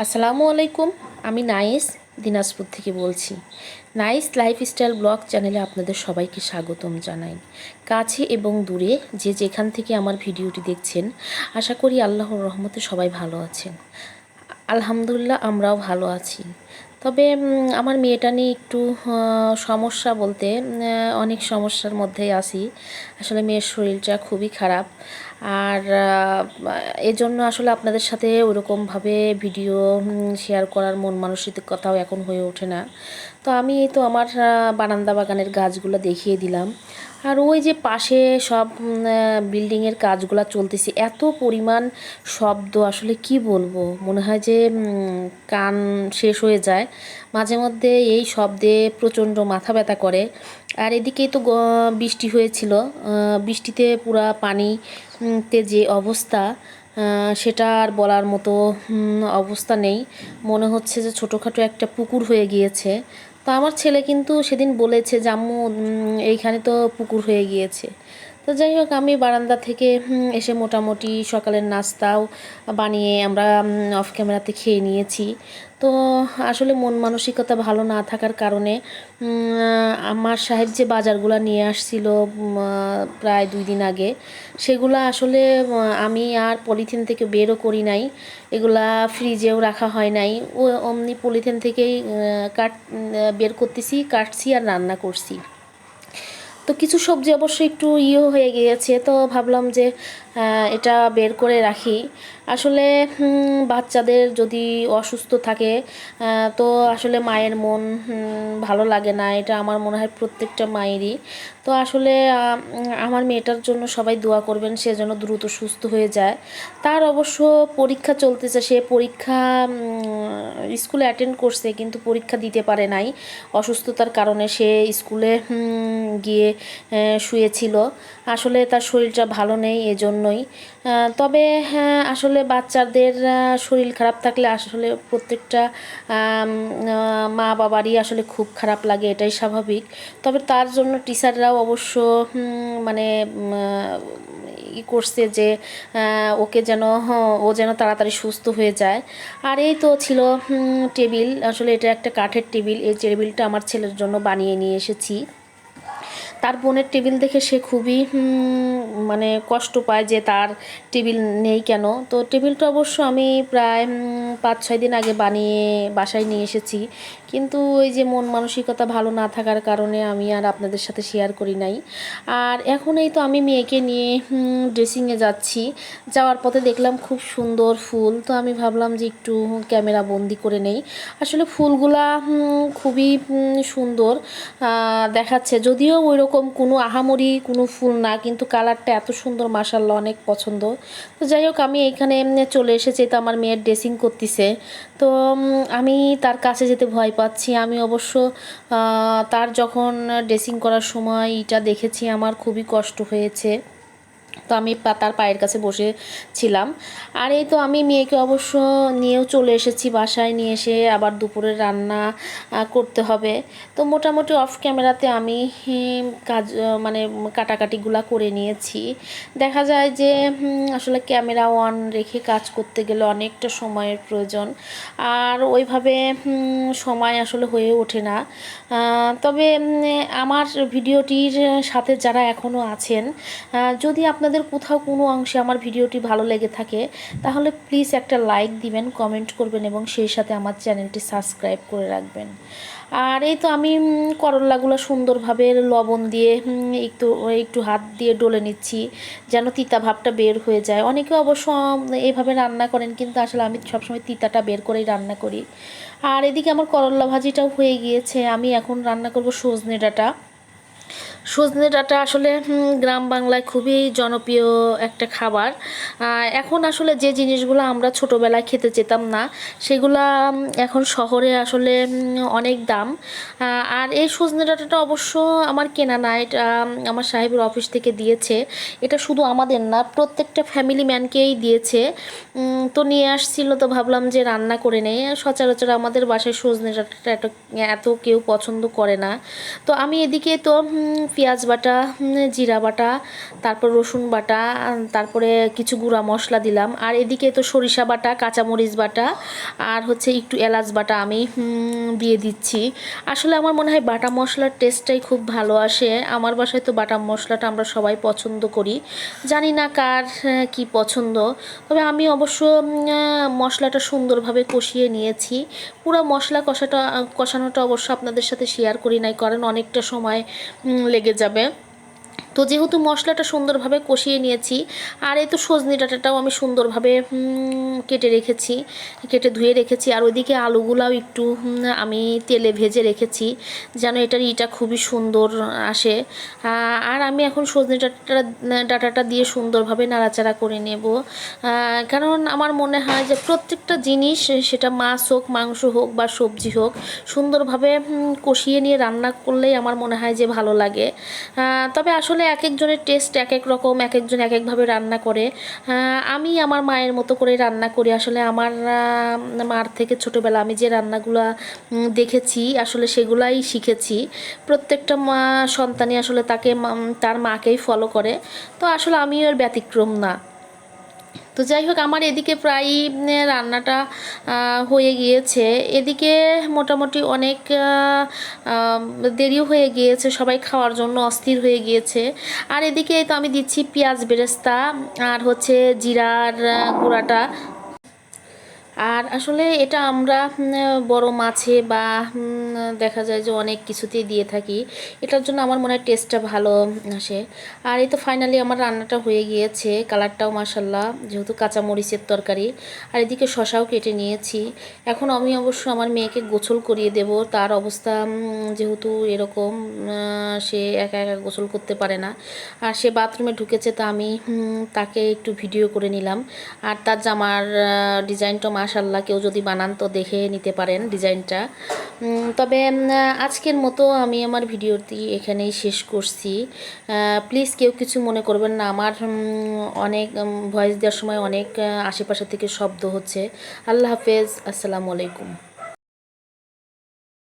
আসসালামু আলাইকুম। আমি নাইস দিনাজপুর থেকে বলছি। নাইস লাইফস্টাইল ব্লগ চ্যানেলে আপনাদের সবাইকে স্বাগতম জানাই। কাছে এবং দূরে যে যেখান থেকে আমার ভিডিওটি দেখছেন, আশা করি আল্লাহর রহমতে সবাই ভালো আছেন। আলহামদুলিল্লাহ আমরাও ভালো আছি। তবে আমার মেয়েটা নিয়ে একটু সমস্যা বলতে অনেক সমস্যার মধ্যেই আছি। আসলে মেয়ের শরীরটা খুবই খারাপ। আর এজন্য আসলে আপনাদের সাথে ওরকমভাবে ভিডিও শেয়ার করার মন মানসিকতাও এখন হয়ে ওঠে না। তো আমি এই তো আমার বারান্দা বাগানের গাছগুলো দেখিয়ে দিলাম। আর ওই যে পাশে সব বিল্ডিংয়ের কাজগুলো চলতেছে, এত পরিমাণ শব্দ আসলে কি বলবো, মনে হয় যে কান শেষ হয়ে যায় মাঝে মধ্যে। এই শব্দে প্রচণ্ড মাথা ব্যথা করে। আর এদিকেই তো বৃষ্টি হয়েছিল, বৃষ্টিতে পুরা পানিতে যে অবস্থা, সেটা আর বলার মতো অবস্থা নেই। মনে হচ্ছে যে ছোটোখাটো একটা পুকুর হয়ে গিয়েছে। তো আমার ছেলে কিন্তু সেদিন বলেছে যে আম্মু এইখানে তো পুকুর হয়ে গিয়েছে। তো যাই হোক, আমি বারান্দা থেকে এসে মোটামুটি সকালের নাস্তাও বানিয়ে আমরা অফ ক্যামেরাতে খেয়ে নিয়েছি। তো আসলে মন মানসিকতা ভালো না থাকার কারণে আমার সাহেব যে বাজারগুলো নিয়ে আসছিল প্রায় 2 দিন আগে, সেগুলো আসলে আমি আর পলিথিন থেকে বেরও করি নাই, এগুলা ফ্রিজেও রাখা হয় নাই। ও অমনি পলিথিন থেকেই বের করতেছি, কাটছি আর রান্না করছি। তো কিছু সবজি অবশ্যই একটু হয়ে গিয়েছে, তো ভাবলাম যে এটা বের করে রাখি। আসলে বাচ্চাদের যদি অসুস্থ থাকে তো আসলে মায়ের মন ভালো লাগে না, এটা আমার মনে হয় প্রত্যেকটা মায়েরই। তো আসলে আমার মেয়েটার জন্য সবাই দোয়া করবেন, সে যেন দ্রুত সুস্থ হয়ে যায়। তার অবশ্য পরীক্ষা চলতেছে, সে পরীক্ষা স্কুলে অ্যাটেন্ড করছে কিন্তু পরীক্ষা দিতে পারে নাই অসুস্থতার কারণে। সে স্কুলে গিয়ে শুয়েছিল। আসলে তার শরীরটা ভালো নেই এজন্যই। তবে হ্যাঁ, আসলে বাচ্চাদের শরীর খারাপ থাকলে আসলে প্রত্যেকটা মা বাবারই আসলে খুব খারাপ লাগে, এটাই স্বাভাবিক। তবে তার জন্য টিচাররাও অবশ্য মানে করছে যে ওকে যেন ও যেন তাড়াতাড়ি সুস্থ হয়ে যায়। আর এই তো ছিল টেবিল, আসলে এটা একটা কাঠের টেবিল। এই টেবিলটা আমার ছেলের জন্য বানিয়ে নিয়ে এসেছি। তার বোনের টেবিল দেখে সে খুবই মানে কষ্ট পায় যে তার টেবিল নেই কেন। তো টেবিলটা অবশ্য আমি প্রায় 5-6 দিন আগে বানিয়ে বাসায় নিয়ে এসেছি, কিন্তু ওই যে মন মানসিকতা ভালো না থাকার কারণে আমি আর আপনাদের সাথে শেয়ার করি নাই। আর এখন এই তো আমি মেয়েকে নিয়ে ড্রেসিংয়ে যাচ্ছি। যাওয়ার পথে দেখলাম খুব সুন্দর ফুল, তো আমি ভাবলাম যে একটু ক্যামেরা বন্দি করে নেই। আসলে ফুলগুলা খুবই সুন্দর দেখাচ্ছে, যদিও ওই রকম কোনো আহামরি কোনো ফুল না, কিন্তু কালারটা এত সুন্দর, মাশাআল্লাহ অনেক পছন্দ। তো যাই হোক, আমি এইখানে চলে এসেছি, তো আমার মেয়ের ড্রেসিং করতেছে। তো আমি তার কাছে যেতে ভয় পাচ্ছি। আমি অবশ্য তার যখন ড্রেসিং করার সময় এটা দেখেছি, আমার খুবই কষ্ট হয়েছে। তো আমি তার পায়ের কাছে বসেছিলাম। আর এই তো আমি মেয়েকে অবশ্য নিয়েও চলে এসেছি বাসায়। নিয়ে এসে আবার দুপুরে রান্না করতে হবে। তো মোটামুটি অফ ক্যামেরাতে আমি কাজ মানে কাটাকাটিগুলা করে নিয়েছি। দেখা যায় যে আসলে ক্যামেরা অন রেখে কাজ করতে গেলে অনেকটা সময়ের প্রয়োজন, আর ওইভাবে সময় আসলে হয়ে ওঠে না। তবে আমার ভিডিওটির সাথে যারা এখনও আছেন, যদি আপনাদের কোথাও কোনো অংশে আমার ভিডিওটি ভালো লেগে থাকে, তাহলে প্লিজ একটা লাইক দিবেন, কমেন্ট করবেন এবং সেই সাথে আমার চ্যানেলটি সাবস্ক্রাইব করে রাখবেন। আর এই তো আমি করল্লাগুলো সুন্দরভাবে লবণ দিয়ে একটু একটু হাত দিয়ে ডলে নিচ্ছি, যেন তিতা ভাবটা বের হয়ে যায়। অনেকে অবশ্য এইভাবে রান্না করেন, কিন্তু আসলে আমি সবসময় তিতাটা বের করেই রান্না করি। আর এদিকে আমার করল্লা ভাজিটাও হয়ে গিয়েছে। আমি এখন রান্না করব সজনে ডাঁটা। সজনে ডাঁটা আসলে গ্রাম বাংলায় খুবই জনপ্রিয় একটা খাবার। এখন আসলে যে জিনিসগুলো আমরা ছোটোবেলায় খেতে যেতাম না, সেগুলা এখন শহরে আসলে অনেক দাম। আর এই সজনে ডাঁটাটা অবশ্য আমার কেনা না, এটা আমার সাহেবের অফিস থেকে দিয়েছে। এটা শুধু আমাদের না, প্রত্যেকটা ফ্যামিলি ম্যানকেই দিয়েছে। তো নিয়ে আসছিল, তো ভাবলাম যে রান্না করে নেই। সচরাচর আমাদের বাসায় সজনে ডাঁটাটা এত কেউ পছন্দ করে না। তো আমি এদিকে তো পেঁয়াজ বাটা, জিরা বাটা, তারপর রসুন বাটা, তারপরে কিছু গুঁড়া মশলা দিলাম। আর এদিকে তো সরিষা বাটা, কাঁচামরিচ বাটা আর হচ্ছে একটু এলাচ বাটা আমি দিয়ে দিচ্ছি। আসলে আমার মনে হয় বাটা মশলার টেস্টটাই খুব ভালো আসে। আমার বাসায় তো বাটা মশলাটা আমরা সবাই পছন্দ করি, জানি না কার কি পছন্দ। তবে আমি অবশ্য মশলাটা সুন্দরভাবে কষিয়ে নিয়েছি। পুরো মশলা কষানোটা অবশ্য আপনাদের সাথে শেয়ার করি নাই, কারণ অনেকটা সময় লেগে যাবে। তো যেহেতু মশলাটা সুন্দরভাবে কষিয়ে নিয়েছি, আর এই তো সজনে ডাঁটাটাও আমি সুন্দরভাবে কেটে ধুয়ে রেখেছি। আর ওইদিকে আলুগুলাও একটু আমি তেলে ভেজে রেখেছি, যেন এটার ইটা খুবই সুন্দর আসে। আর আমি এখন সজনে ডাঁটাটা দিয়ে সুন্দরভাবে নাড়াচাড়া করে নেব, কারণ আমার মনে হয় যে প্রত্যেকটা জিনিস, সেটা মাছ হোক, মাংস হোক বা সবজি হোক, সুন্দরভাবে কষিয়ে নিয়ে রান্না করলেই আমার মনে হয় যে ভালো লাগে। তবে আসলে এক একজনের টেস্ট এক এক রকম, এক একজন এক একভাবে রান্না করে। আমি আমার মায়ের মতো করে রান্না করি। আসলে আমার মার থেকে ছোটোবেলা আমি যে রান্নাগুলো দেখেছি আসলে সেগুলাই শিখেছি। প্রত্যেকটা মা সন্তানই আসলে তার মাকেই ফলো করে, তো আসলে আমিও এর ব্যতিক্রম না। তো যাই হোক, আমার এদিকে প্রায় রান্নাটা হয়ে গিয়েছে। এদিকে মোটামুটি অনেক দেরিও হয়ে গিয়েছে, সবাই খাওয়ার জন্য অস্থির হয়ে গিয়েছে। আর এদিকে তো আমি দিচ্ছি পেঁয়াজ বেরেস্তা আর হচ্ছে জিরার গুঁড়াটা। আর আসলে এটা আমরা বড় মাছে বা দেখা যায় যে অনেক কিছুতেই দিয়ে থাকি, এটার জন্য আমার মনে হয় টেস্টটা ভালো আসে। আর এই তো ফাইনালি আমার রান্নাটা হয়ে গিয়েছে, কালারটাও মাশাল্লাহ, যেহেতু কাঁচামরিচের তরকারি। আর এদিকে শশাও কেটে নিয়েছি। এখন আমি অবশ্য আমার মেয়েকে গোসল করিয়ে দেব। তার অবস্থা যেহেতু এরকম, সে একা একা গোসল করতে পারে না, আর সে বাথরুমে ঢুকেছে, তা আমি তাকে একটু ভিডিও করে নিলাম। আর তার জামার ডিজাইনটা মাশাল্লাহ, কেউ যদি বানান তো দেখে নিতে পারেন ডিজাইনটা। তবে আজকের মতো আমি আমার ভিডিওটি এখানেই শেষ করছি। প্লিজ কেউ কিছু মনে করবেন না, আমার অনেক ভয়েস দেওয়ার সময় অনেক আশেপাশে থেকে শব্দ হচ্ছে। আল্লাহ হাফেজ, আসসালামু আলাইকুম।